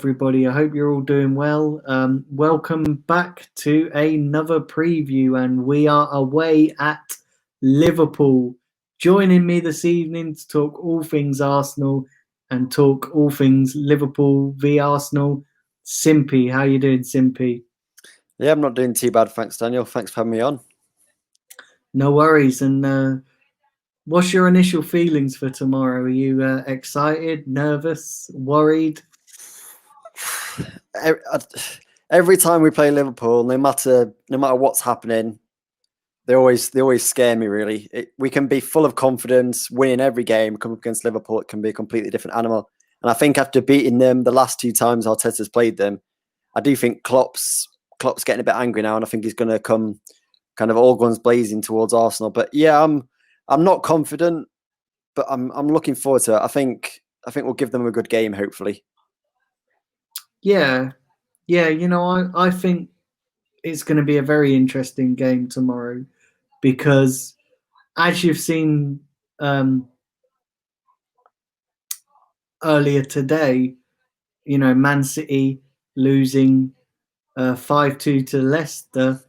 everybody. I hope you're all doing well. Welcome back to another preview, and we are away at Liverpool. Joining me this evening to talk all things Arsenal and talk all things Liverpool v Arsenal. Simpy, how you doing, Simpy? Yeah, I'm not doing too bad, thanks, Daniel. Thanks for having me on. No worries. And what's your initial feelings for tomorrow? Are you excited, nervous, worried? Every time we play Liverpool, no matter what's happening, they always scare me. Really, we can be full of confidence, winning every game. Come up against Liverpool, it can be a completely different animal. And I think after beating them the last two times Arteta's played them, I do think Klopp's getting a bit angry now, and I think he's going to come kind of all guns blazing towards Arsenal. But yeah, I'm not confident, but I'm looking forward to it. I think we'll give them a good game, hopefully. Yeah. I think it's going to be a very interesting game tomorrow because, as you've seen earlier today, Man City losing 5-2 to Leicester,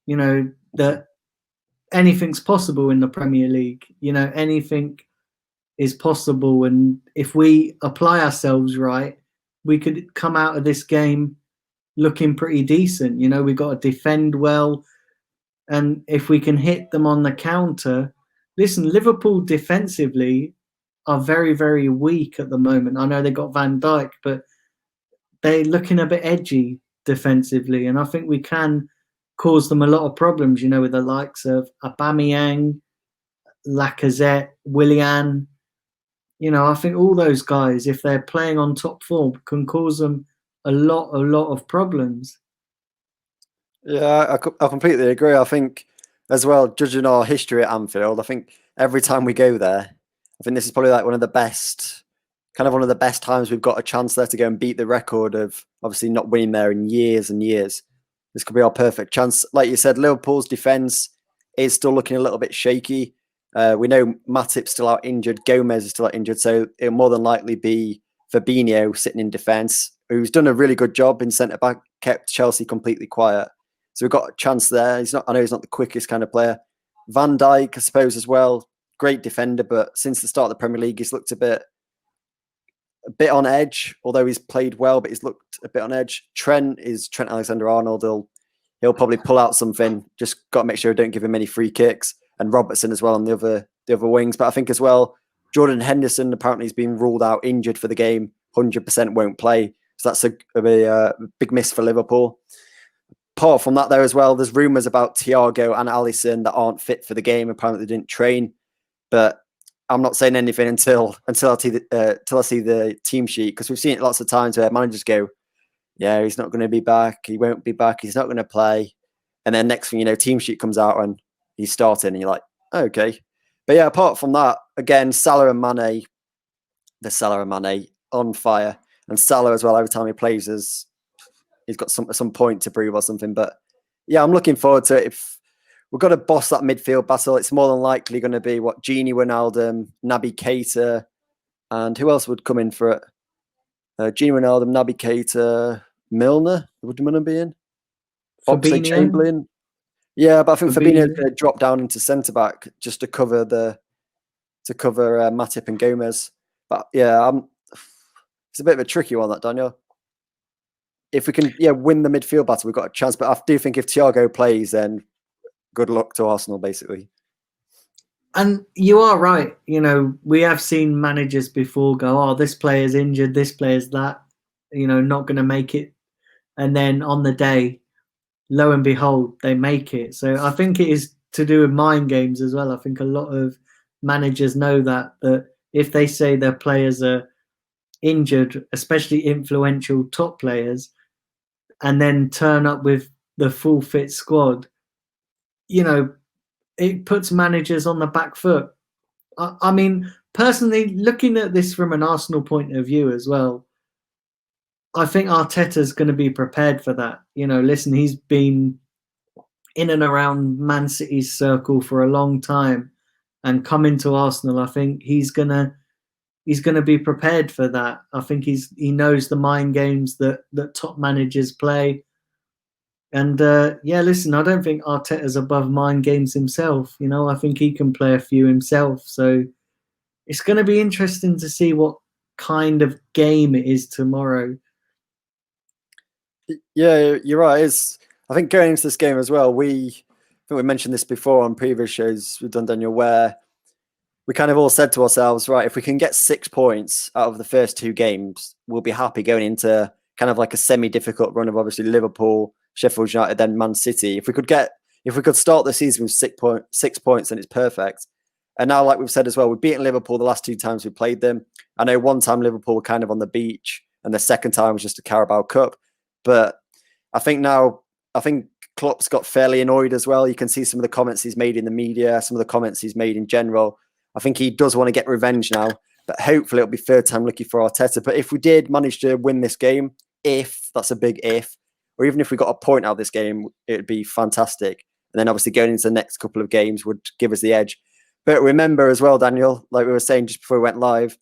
that anything's possible in the Premier League. Anything is possible. And if we apply ourselves right, we could come out of this game looking pretty decent. We got to defend well. And if we can hit them on the counter, listen, Liverpool defensively are very, very weak at the moment. I know they got Van Dijk, but they're looking a bit edgy defensively. And I think we can cause them a lot of problems, with the likes of Aubameyang, Lacazette, Willian. I think all those guys, if they're playing on top form, can cause them a lot of problems. Yeah, I completely agree. I think as well, judging our history at Anfield, I think every time we go there, I think this is probably like one of the best times we've got a chance there to go and beat the record of obviously not winning there in years and years. This could be our perfect chance. Like you said, Liverpool's defence is still looking a little bit shaky. We know Matip's still out injured, Gomez is still out injured, so it'll more than likely be Fabinho sitting in defence, who's done a really good job in centre back, kept Chelsea completely quiet. So we've got a chance there. I know he's not the quickest kind of player. Van Dijk, I suppose, as well. Great defender, but since the start of the Premier League, he's looked a bit on edge. Although he's played well, but he's looked a bit on edge. Trent Alexander-Arnold. He'll probably pull out something. Just got to make sure I don't give him any free kicks. And Robertson as well on the other wings. But I think as well, Jordan Henderson apparently has been ruled out injured for the game. 100% won't play. So that's a big miss for Liverpool. Apart from that, there as well, there's rumours about Thiago and Alisson that aren't fit for the game. Apparently, they didn't train, but I'm not saying anything until I see the team sheet, because we've seen it lots of times where managers go, "Yeah, he's not going to be back. He won't be back. He's not going to play," and then next thing you know, team sheet comes out and he's starting, and you're like, oh, "Okay." But yeah, apart from that, again, Salah and Mane on fire, and Salah as well. Every time he plays, he's got some point to prove or something. But yeah, I'm looking forward to it. If we've got to boss that midfield battle, it's more than likely going to be Gini Wijnaldum, Naby Keita, and who else would come in for it? Gini Wijnaldum, Naby Keita, Milner. Would Milner be in? Oxlade-Chamberlain. Yeah, but I think Fabinho's going to drop down into centre back just to cover Matip and Gomez. But yeah, it's a bit of a tricky one, that, Daniel. If we can, win the midfield battle, we've got a chance. But I do think if Thiago plays, then good luck to Arsenal, basically. And you are right. We have seen managers before go, "Oh, this player's injured, this player's that, not going to make it." And then on the day, lo and behold, they make it. So I think it is to do with mind games as well. I think a lot of managers know that if they say their players are injured, especially influential top players, and then turn up with the full fit squad, it puts managers on the back foot. I mean, personally, looking at this from an Arsenal point of view as well, I think Arteta's going to be prepared for that. Listen, he's been in and around Man City's circle for a long time, and coming to Arsenal, I think he's going to he's going to be prepared for that. I think he knows the mind games that top managers play. And yeah, listen, I don't think Arteta's above mind games himself. You know, I think he can play a few himself. So it's going to be interesting to see what kind of game it is tomorrow. Yeah, you're right. I think going into this game as well, I think we mentioned this before on previous shows we've done, Daniel, where we kind of all said to ourselves, right, if we can get 6 points out of the first 2 games, we'll be happy going into kind of like a semi-difficult run of obviously Liverpool, Sheffield United, then Man City. If we could start the season with 6 points, then it's perfect. And now, like we've said as well, we've beaten Liverpool the last 2 times we played them. I know one time Liverpool were kind of on the beach, and the second time was just a Carabao Cup. But I think Klopp's got fairly annoyed as well. You can see some of the comments he's made in the media, some of the comments he's made in general. I think he does want to get revenge now, but hopefully it'll be third time lucky for Arteta. But if we did manage to win this game, if that's a big if, or even if we got a point out of this game, it would be fantastic. And then obviously going into the next couple of games would give us the edge. But remember as well, Daniel, like we were saying just before we went live,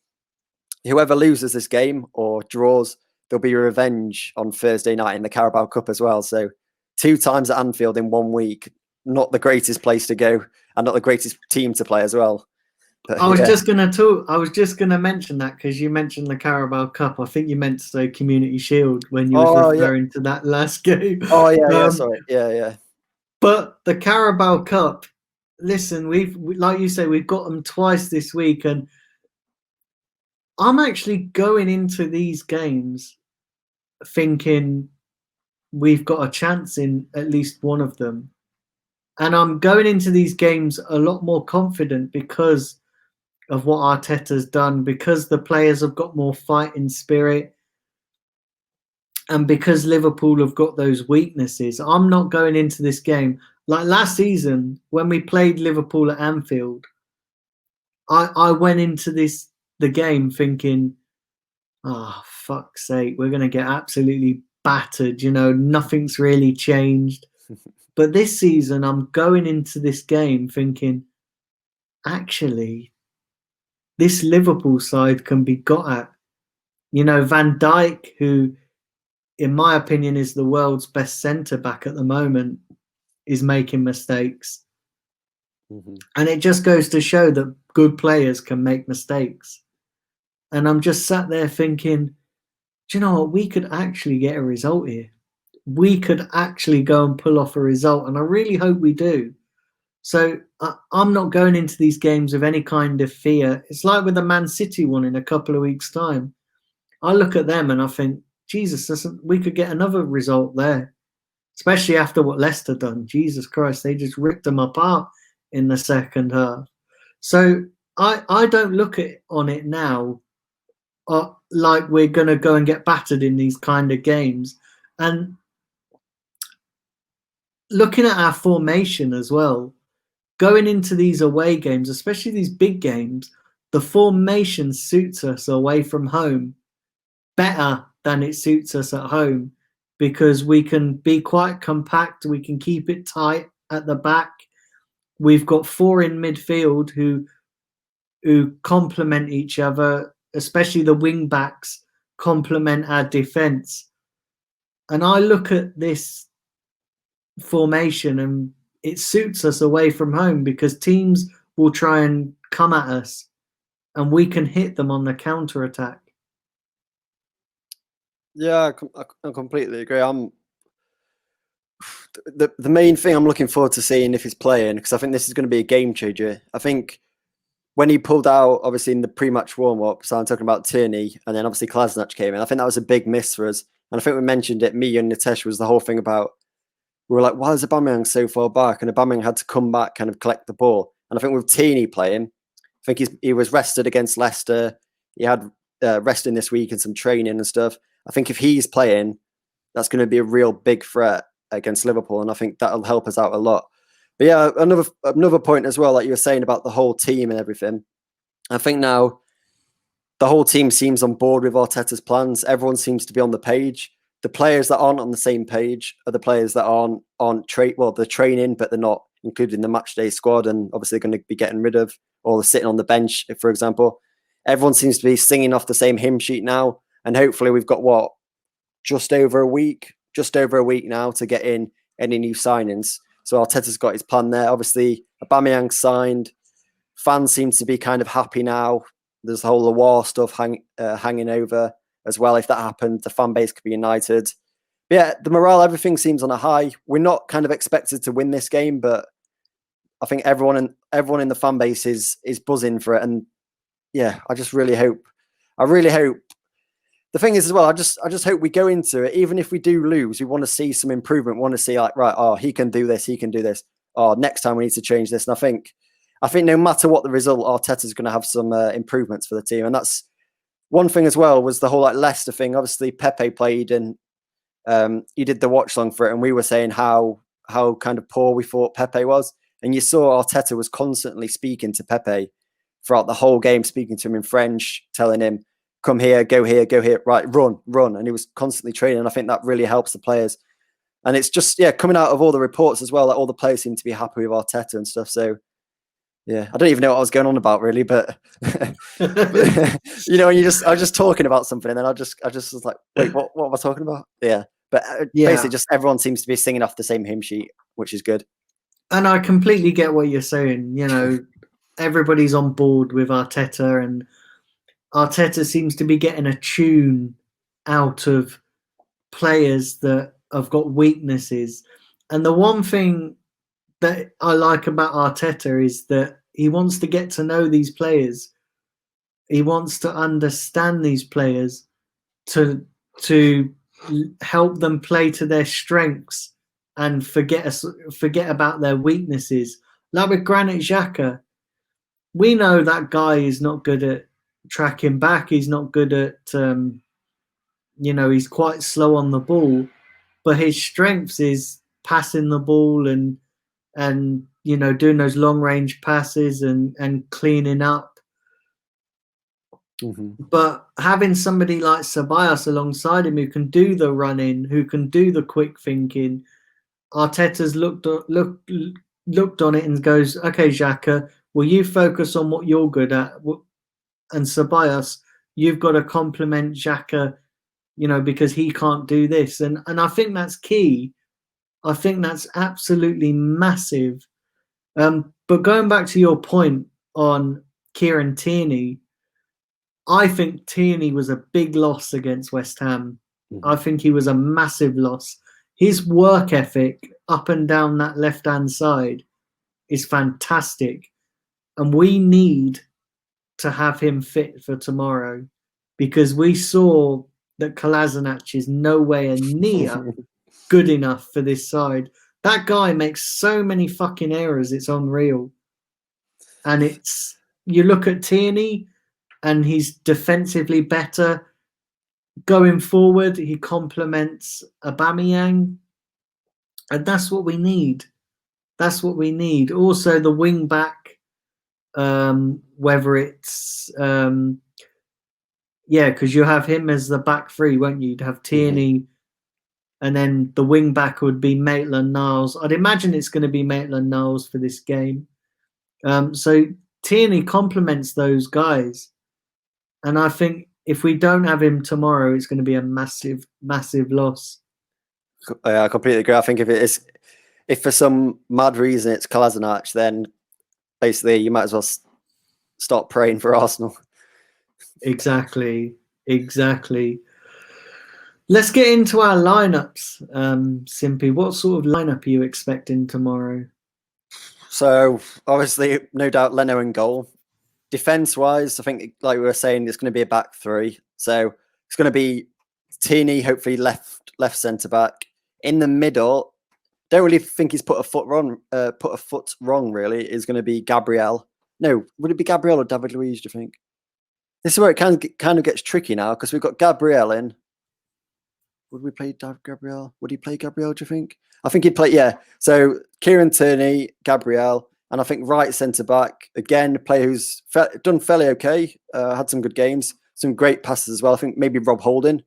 whoever loses this game or draws, there'll be a revenge on Thursday night in the Carabao Cup as well. So 2 times at Anfield in 1 week, not the greatest place to go and not the greatest team to play as well. But, I was just going to mention that because you mentioned the Carabao Cup. I think you meant to say Community Shield when you were referring to that last game. Oh yeah, sorry, yeah. But the Carabao Cup, listen, like you say, we've got them twice this week, and I'm actually going into these games thinking we've got a chance in at least one of them. And I'm going into these games a lot more confident because of what Arteta's done, because the players have got more fighting spirit, and because Liverpool have got those weaknesses. I'm not going into this game like last season when we played Liverpool at Anfield. I went into the game thinking, oh, fuck's sake, we're going to get absolutely battered. You know, nothing's really changed. But this season, I'm going into this game thinking, actually, this Liverpool side can be got at. You know, Van Dijk, who, in my opinion, is the world's best centre-back at the moment, is making mistakes. Mm-hmm. And it just goes to show that good players can make mistakes. And I'm just sat there thinking, do you know what? We could actually get a result here. We could actually go and pull off a result. And I really hope we do. So I'm not going into these games with any kind of fear. It's like with the Man City one in a couple of weeks' time. I look at them and I think, Jesus, we could get another result there, especially after what Leicester done. Jesus Christ, they just ripped them apart in the second half. So I don't look on it now like we're going to go and get battered in these kind of games. And looking at our formation as well, going into these away games, especially these big games, the formation suits us away from home better than it suits us at home because we can be quite compact. We can keep it tight at the back. We've got 4 in midfield who complement each other, especially the wing backs complement our defence. And I look at this formation and it suits us away from home because teams will try and come at us and we can hit them on the counter attack. Yeah, I completely agree. The main thing I'm looking forward to seeing if he's playing, because I think this is going to be a game changer. I think when he pulled out, obviously in the pre-match warm-up, so I'm talking about Tierney, and then obviously Kolasinac came in. I think that was a big miss for us. And I think we mentioned it, me and Nitesh, was the whole thing about, we were like, why is Aubameyang so far back? And Aubameyang had to come back, kind of collect the ball. And I think with Tierney playing, I think he was rested against Leicester. He had resting this week and some training and stuff. I think if he's playing, that's going to be a real big threat against Liverpool, and I think that'll help us out a lot. But yeah, another point as well, like you were saying about the whole team and everything. I think now the whole team seems on board with Arteta's plans. Everyone seems to be on the page. The players that aren't on the same page are the players that aren't they're training, but they're not included in the matchday squad, and obviously they're going to be getting rid of, or they're sitting on the bench, for example. everyone seems to be singing off the same hymn sheet now. And hopefully we've got just over a week now to get in any new signings. So Arteta's got his plan there. Obviously, Aubameyang signed. Fans seem to be kind of happy now. There's the whole war stuff hanging over as well. If that happened, the fan base could be united. But yeah, the morale, everything seems on a high. We're not kind of expected to win this game, but I think everyone in the fan base is buzzing for it. And yeah, I really hope. The thing is as well, I just hope we go into it, even if we do lose, we want to see some improvement. We want to see like, right, oh, he can do this. Oh, next time we need to change this. And I think no matter what the result, Arteta's going to have some improvements for the team. And that's one thing as well, was the whole like Leicester thing. Obviously Pepe played and he did the watch long for it. And we were saying how kind of poor we thought Pepe was. And you saw Arteta was constantly speaking to Pepe throughout the whole game, speaking to him in French, telling him, come here, go here, right, run. And he was constantly training. And I think that really helps the players. And it's just, yeah, coming out of all the reports as well, that all the players seem to be happy with Arteta and stuff. So, yeah, I don't even know what I was going on about really, but you know, I was just talking about something and then I just was like, wait, what am I talking about? Yeah. But basically just everyone seems to be singing off the same hymn sheet, which is good. And I completely get what you're saying. You know, everybody's on board with Arteta, and Arteta seems to be getting a tune out of players that have got weaknesses. And the one thing that I like about Arteta is that he wants to get to know these players. He wants to understand these players to help them play to their strengths and forget about their weaknesses. Like with Granit Xhaka, we know that guy is not good at tracking back. He's not good at, he's quite slow on the ball. But his strengths is passing the ball and doing those long range passes and cleaning up. Mm-hmm. But having somebody like Ceballos alongside him who can do the running, who can do the quick thinking, Arteta's looked on it and goes, okay, Xhaka, will you focus on what you're good at? And Ceballos, you've got to complement Xhaka, because he can't do this. And I think that's key. I think that's absolutely massive. But going back to your point on Kieran Tierney, I think Tierney was a big loss against West Ham. Mm-hmm. I think he was a massive loss. His work ethic up and down that left-hand side is fantastic. And we need to have him fit for tomorrow, because we saw that Kolasinac is nowhere near good enough for this side. That guy makes so many fucking errors, it's unreal. And you look at Tierney and he's defensively better. Going forward, he complements Aubameyang. And that's what we need. That's what we need. Also, the wing back, whether it's... because you have him as the back three, won't you? You'd have Tierney, and then the wing back would be Maitland-Niles. I'd imagine it's going to be Maitland-Niles for this game. So Tierney complements those guys. And I think if we don't have him tomorrow, it's going to be a massive, massive loss. I completely agree. I think if for some mad reason it's Kolasinac, then basically you might as well start praying for Arsenal. Exactly. Let's get into our lineups. Simpy, what sort of lineup are you expecting tomorrow? So obviously, no doubt, Leno in goal. Defense-wise, I think, like we were saying, it's going to be a back three. So it's going to be Tierney, hopefully left centre back. In the middle, don't really think he's put a foot wrong. Really, is going to be Gabriel. No, would it be Gabriel or David Luiz? Do you think? This is where it kind of gets tricky now, because we've got Gabriel in. Would we play Gabriel? Would he play Gabriel, do you think? I think he'd play, yeah. So Kieran Tierney, Gabriel, and I think right centre-back, again, a player who's done fairly okay, had some good games, some great passes as well. I think maybe Rob Holding.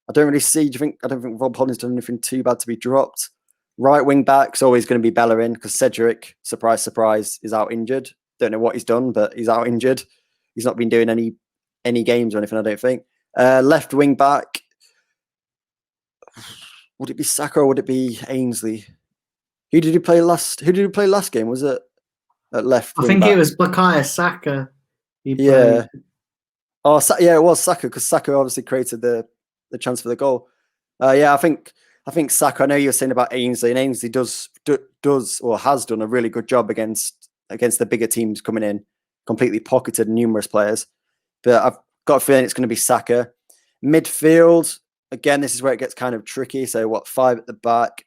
I don't think Rob Holding's done anything too bad to be dropped. Right wing-back's always going to be Bellerin, because Cedric, surprise, surprise, is out injured. Don't know what he's done, but he's out injured. He's not been doing any any games or anything, I don't think. Left wing back, would it be Saka or would it be Ainsley? Who did he play last game? Was it at left I wing think back? it was Bukayo Saka he Yeah. played. Oh, yeah, it was Saka, because Saka obviously created the chance for the goal. Yeah, I think Saka. I know you were saying about Ainsley, and Ainsley does or has done a really good job against the bigger teams coming in, completely pocketed numerous players. But I've got a feeling it's going to be Saka. Midfield, again, this is where it gets kind of tricky. So 5 at the back?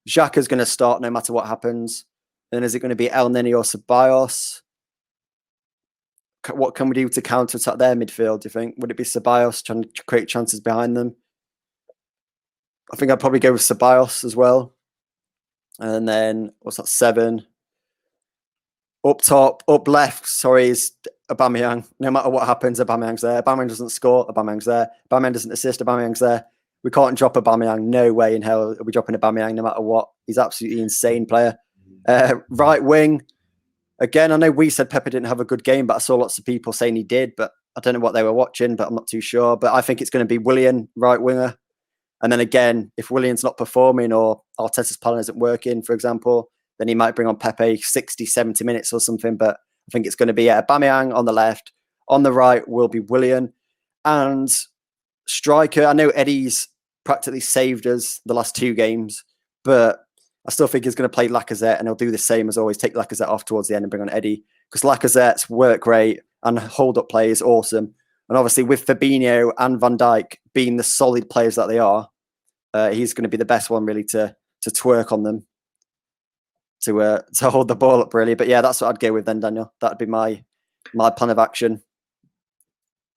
Xhaka's going to start no matter what happens. Then is it going to be El Neni or Ceballos? What can we do to counter-attack their midfield, do you think? Would it be Ceballos trying to create chances behind them? I think I'd probably go with Ceballos as well. And then, what's that, 7? Up top, up left, sorry, is Aubameyang. No matter what happens, Aubameyang's there. Aubameyang doesn't score, Aubameyang's there. Aubameyang doesn't assist, Aubameyang's there. We can't drop Aubameyang. No way in hell are we dropping Aubameyang no matter what. He's absolutely insane player. Right wing, again, I know we said Pepper didn't have a good game, but I saw lots of people saying he did, but I don't know what they were watching, but I'm not too sure. But I think it's going to be Willian, right winger. And then again, if Willian's not performing or Arteta's plan isn't working, for example, then he might bring on Pepe 60, 70 minutes or something. But I think it's going to be Aubameyang on the left. On the right will be Willian. And striker, I know Eddie's practically saved us the last 2 games, but I still think he's going to play Lacazette, and he'll do the same as always, take Lacazette off towards the end and bring on Eddie, because Lacazette's work rate and hold-up play is awesome. And obviously with Fabinho and Van Dijk being the solid players that they are, he's going to be the best one really to twerk on them, to hold the ball up really. But yeah, that's what I'd go with then, Daniel. That'd be my plan of action.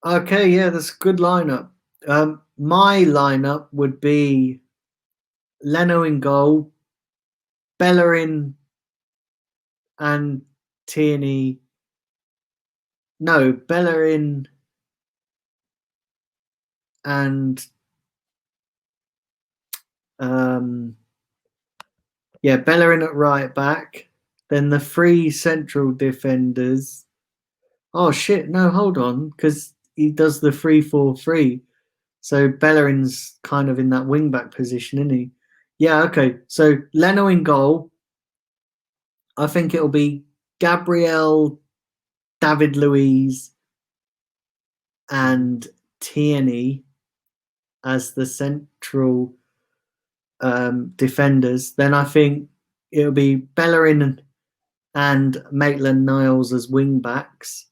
Okay, yeah, that's a good lineup. My lineup would be Leno in goal, Bellerin and Tierney. No, Bellerin and Bellerin at right back. Then the 3 central defenders. Oh shit! No, hold on, because he does the 3-4-3. So Bellerin's kind of in that wing back position, isn't he? Yeah, okay. So Leno in goal. I think it'll be Gabriel, David Luiz, and Tierney as the central defenders. Then I think it'll be Bellerin and Maitland-Niles as wing backs.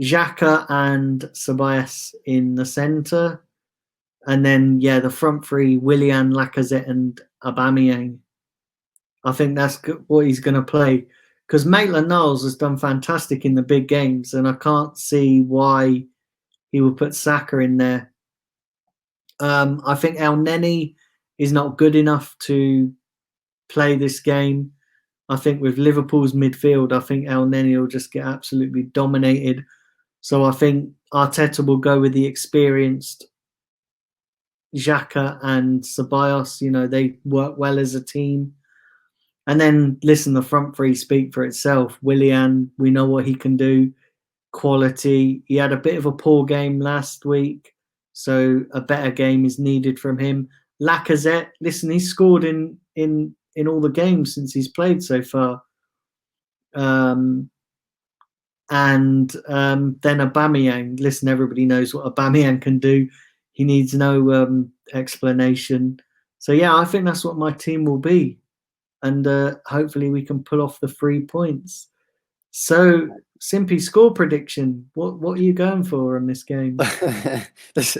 Xhaka and Ceballos in the centre. And then, the front 3, Willian, Lacazette and Aubameyang. I think that's what he's going to play. Because Maitland-Niles has done fantastic in the big games, and I can't see why he would put Saka in there. I think El Neni is not good enough to play this game. I think with Liverpool's midfield, I think El Neni will just get absolutely dominated. So I think Arteta will go with the experienced Xhaka and Ceballos. They work well as a team. And then, listen, the front 3 speak for itself. Willian, we know what he can do. Quality. He had a bit of a poor game last week, so a better game is needed from him. Lacazette, listen, he's scored in all the games since he's played so far. And then Aubameyang. Listen, everybody knows what Aubameyang can do. He needs no explanation. So yeah, I think that's what my team will be, and hopefully we can pull off the 3 points. So, Simpy, score prediction. What are you going for in this game? This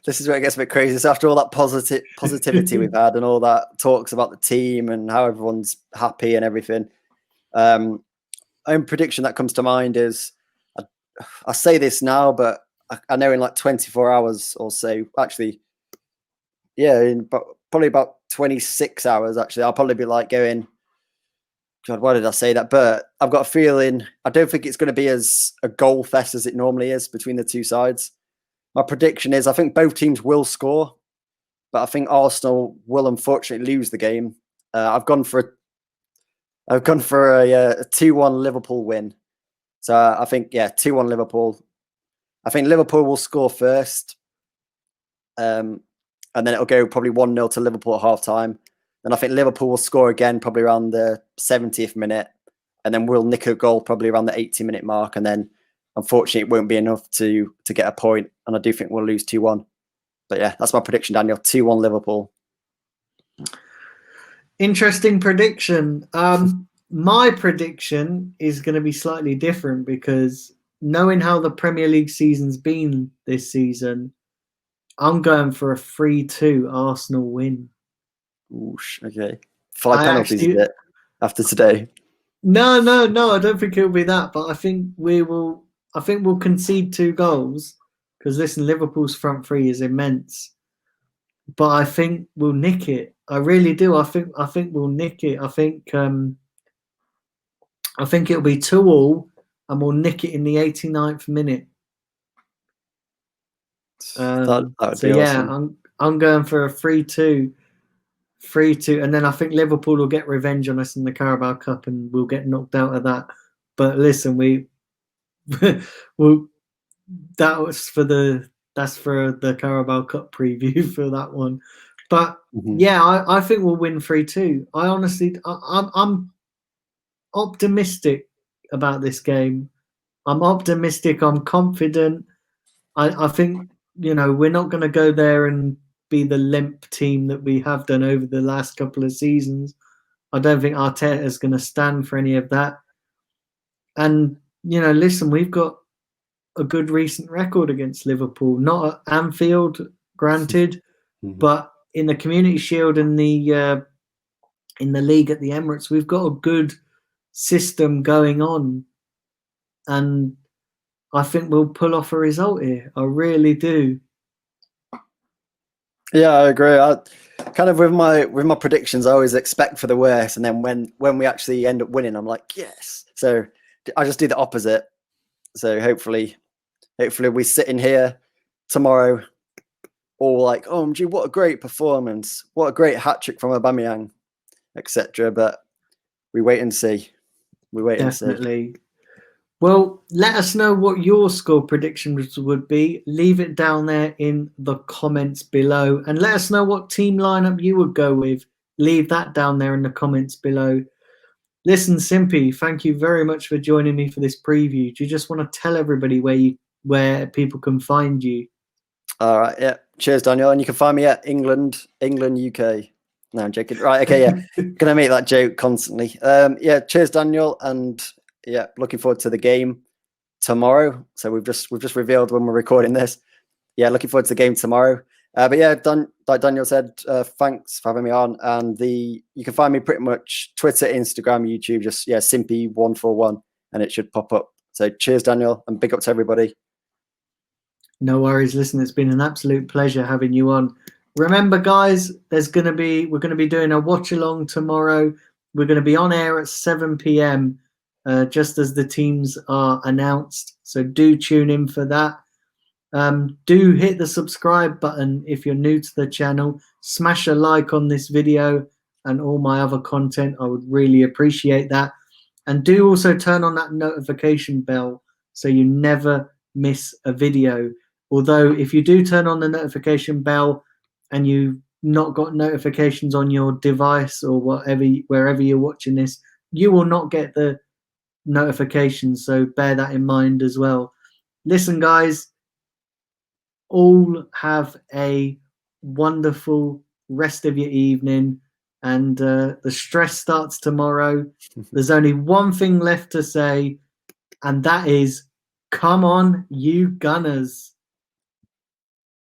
is where it gets a bit crazy. So after all that positivity we've had and all that talks about the team and how everyone's happy and everything, own prediction that comes to mind is, I say this now, but I know in like 24 hours or so, actually, probably about 26 hours, actually, I'll probably be like going, God, why did I say that? But I've got a feeling, I don't think it's going to be as a goal fest as it normally is between the 2 sides. My prediction is I think both teams will score, but I think Arsenal will unfortunately lose the game. I've gone for a 2-1 Liverpool win. So I think, 2-1 Liverpool. I think Liverpool will score first. And then it'll go probably 1-0 to Liverpool at half time. Then I think Liverpool will score again probably around the 70th minute. And then we'll nick a goal probably around the 80-minute mark. And then unfortunately it won't be enough to get a point. And I do think we'll lose 2-1. But yeah, that's my prediction, Daniel. 2-1 Liverpool. Interesting prediction. My prediction is going to be slightly different because knowing how the Premier League season's been this season, I'm going for a 3-2 Arsenal win. Oosh, okay. 5 penalties, is it, after today? No, I don't think it'll be that, but I think we'll concede 2 goals because listen, Liverpool's front three is immense. But I think we'll nick it. I really do. I think we'll nick it. I think it'll be 2-2 and we'll nick it in the 89th minute. That would so be yeah, awesome. I'm going for a 3-2, and then I think Liverpool will get revenge on us in the Carabao Cup and we'll get knocked out of that. But listen, that's for the Carabao Cup preview for that one. But yeah, I think we'll win 3-2. I'm optimistic about this game. I'm optimistic. I'm confident. I think, we're not going to go there and be the limp team that we have done over the last couple of seasons. I don't think Arteta is going to stand for any of that. And, listen, we've got a good recent record against Liverpool. Not at Anfield, granted, but in the Community Shield and in the league at the Emirates, we've got a good system going on. And I think we'll pull off a result here. I really do. Yeah, I agree. I kind of with my predictions, I always expect for the worst, and then when we actually end up winning, I'm like, yes. So I just do the opposite. So hopefully we sit in here tomorrow, all like, oh, gee, what a great performance, what a great hat trick from Aubameyang, etc. But we wait and see. Definitely. Well, let us know what your score predictions would be. Leave it down there in the comments below. And let us know what team lineup you would go with. Leave that down there in the comments below. Listen, Simpy, thank you very much for joining me for this preview. Do you just want to tell everybody where people can find you? All right, yeah. Cheers, Daniel. And you can find me at England, UK. No, I'm joking. Right, okay, yeah. Gonna make that joke constantly. Yeah, cheers, Daniel, and yeah, looking forward to the game tomorrow. So we've just revealed when we're recording this. Yeah, looking forward to the game tomorrow. But yeah, like Daniel said, thanks for having me on. And you can find me pretty much Twitter, Instagram, YouTube, just Simpy141, and it should pop up. So cheers, Daniel, and big up to everybody. No worries. Listen, it's been an absolute pleasure having you on. Remember, guys, we're going to be doing a watch along tomorrow. We're going to be on air at 7 p.m. Just as the teams are announced. So do tune in for that. Do hit the subscribe button if you're new to the channel. Smash a like on this video and all my other content. I would really appreciate that. And do also turn on that notification bell so you never miss a video. Although if you do turn on the notification bell and you've not got notifications on your device or wherever you're watching this, you will not get the notifications. So bear that in mind as well. Listen, guys, all have a wonderful rest of your evening. And the stress starts tomorrow. There's only one thing left to say, and that is, come on, you Gunners.